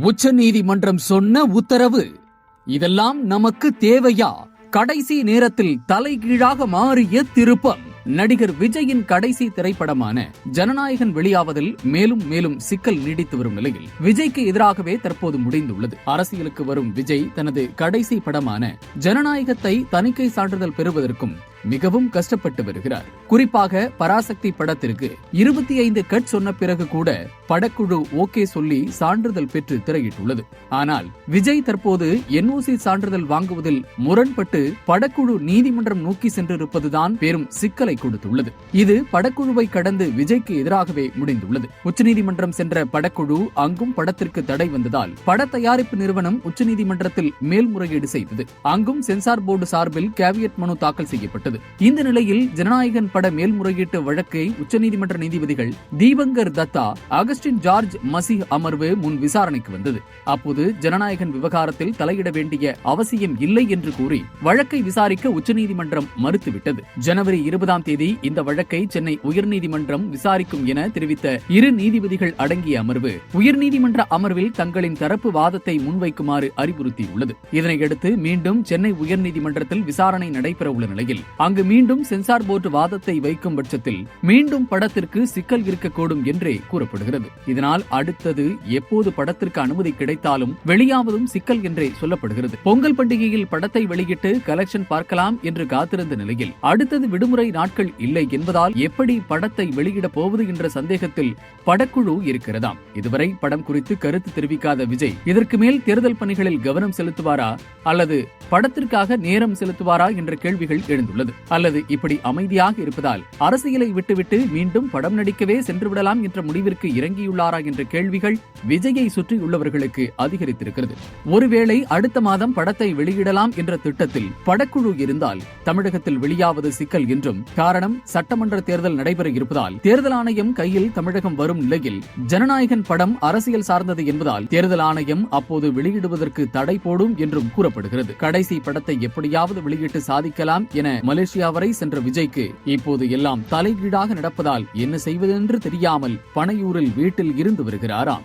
உச்ச நீதிமன்றம் சொன்ன உத்தரவு இதெல்லாம் நமக்கு தேவையா? கடைசி நேரத்தில் தலைகீழாக மாறிய திருப்பம். நடிகர் விஜயின் கடைசி திரைப்படமான ஜனநாயகன் வெளியாவதில் மேலும் மேலும் சிக்கல் நீடித்து வரும் நிலையில் விஜய்க்கு எதிராகவே தற்போது முடிந்துள்ளது. அரசியலுக்கு வரும் விஜய் தனது கடைசி படமான ஜனநாயகத்தை தணிக்கை சான்றிதழ் பெறுவதற்கும் மிகவும் கஷ்டப்பட்டு வருகிறார். குறிப்பாக பராசக்தி படத்திற்கு 25 கட் சொன்ன பிறகு கூட படக்குழு ஓகே சொல்லி சான்றிதழ் பெற்று திரையிட்டுள்ளது. ஆனால் விஜய் தற்போது NOC சான்றிதழ் வாங்குவதில் முரண்பட்டு படக்குழு நீதிமன்றம் நோக்கி சென்றிருப்பதுதான் பெரும் சிக்கலை கொடுத்துள்ளது. இது படக்குழுவை கடந்து விஜய்க்கு எதிராகவே முடிந்துள்ளது. உச்சநீதிமன்றம் சென்ற படக்குழு அங்கும் படத்திற்கு தடை வந்ததால் பட தயாரிப்பு நிறுவனம் உச்சநீதிமன்றத்தில் மேல்முறையீடு செய்தது. அங்கும் சென்சார் போர்டு சார்பில் கேவியட் மனு தாக்கல் செய்யப்பட்டது. இந்த நிலையில் ஜனநாயகன் பட மேல்முறையீட்டு வழக்கை உச்சநீதிமன்ற நீதிபதிகள் தீபங்கர் தத்தா, அகஸ்டின் ஜார்ஜ் மசீஹ் அமர்வு முன் விசாரணைக்கு வந்தது. அப்போது ஜனநாயகன் விவகாரத்தில் தலையிட வேண்டிய அவசியம் இல்லை என்று கூறி வழக்கை விசாரிக்க உச்சநீதிமன்றம் மறுத்துவிட்டது. ஜனவரி 20ஆம் தேதி இந்த வழக்கை சென்னை உயர்நீதிமன்றம் விசாரிக்கும் என தெரிவித்த 2 நீதிபதிகள் அடங்கிய அமர்வு உயர்நீதிமன்ற அமர்வில் தங்களின் தரப்பு வாதத்தை முன்வைக்குமாறு அறிவுறுத்தியுள்ளது. இதனையடுத்து மீண்டும் சென்னை உயர்நீதிமன்றத்தில் விசாரணை நடைபெற உள்ள நிலையில் அங்கு மீண்டும் சென்சார் போர்டு வாதத்தை வைக்கும் பட்சத்தில் மீண்டும் படத்திற்கு சிக்கல் இருக்கக்கூடும் என்றே கூறப்படுகிறது. இதனால் அடுத்தது எப்போது படத்திற்கு அனுமதி கிடைத்தாலும் வெளியாவதும் சிக்கல் என்றே சொல்லப்படுகிறது. பொங்கல் பண்டிகையில் படத்தை வெளியிட்டு கலெக்ஷன் பார்க்கலாம் என்று காத்திருந்த நிலையில் அடுத்தது விடுமுறை நாட்கள் இல்லை என்பதால் எப்படி படத்தை வெளியிட போவது என்ற சந்தேகத்தில் படக்குழு இருக்கிறதாம். இதுவரை படம் குறித்து கருத்து தெரிவிக்காத விஜய் இதற்கு மேல் தேர்தல் பணிகளில் கவனம் செலுத்துவாரா அல்லது படத்திற்காக நேரம் செலுத்துவாரா என்ற கேள்விகள் எழுந்துள்ளது. அல்லது இப்படி அமைதியாக இருப்பதால் அரசியலை விட்டுவிட்டு மீண்டும் படம் நடிக்கவே சென்று விடலாம் என்ற முடிவிற்கு இறங்கியுள்ளாரா என்ற கேள்விகள் விஜயை சுற்றியுள்ளவர்களுக்கு அதிகரித்திருக்கிறது. ஒருவேளை அடுத்த மாதம் படத்தை வெளியிடலாம் என்ற திட்டத்தில் படக்குழு இருந்தால் தமிழகத்தில் வெளியாவது சிக்கல் என்றும், காரணம் சட்டமன்ற தேர்தல் நடைபெற இருப்பதால் தேர்தல் ஆணையம் கையில் தமிழகம் வரும் நிலையில் ஜனநாயகன் படம் அரசியல் சார்ந்தது என்பதால் தேர்தல் ஆணையம் அப்போது வெளியிடுவதற்கு தடை போடும் என்றும் கூறப்படுகிறது. கடைசி படத்தை எப்படியாவது வெளியிட்டு சாதிக்கலாம் என மலேசியா வரை சென்ற விஜய்க்கு இப்போது எல்லாம் தலைகீழாக நடப்பதால் என்ன செய்வதென்று தெரியாமல் பனையூரில் வீட்டில் இருந்து வருகிறாராம்.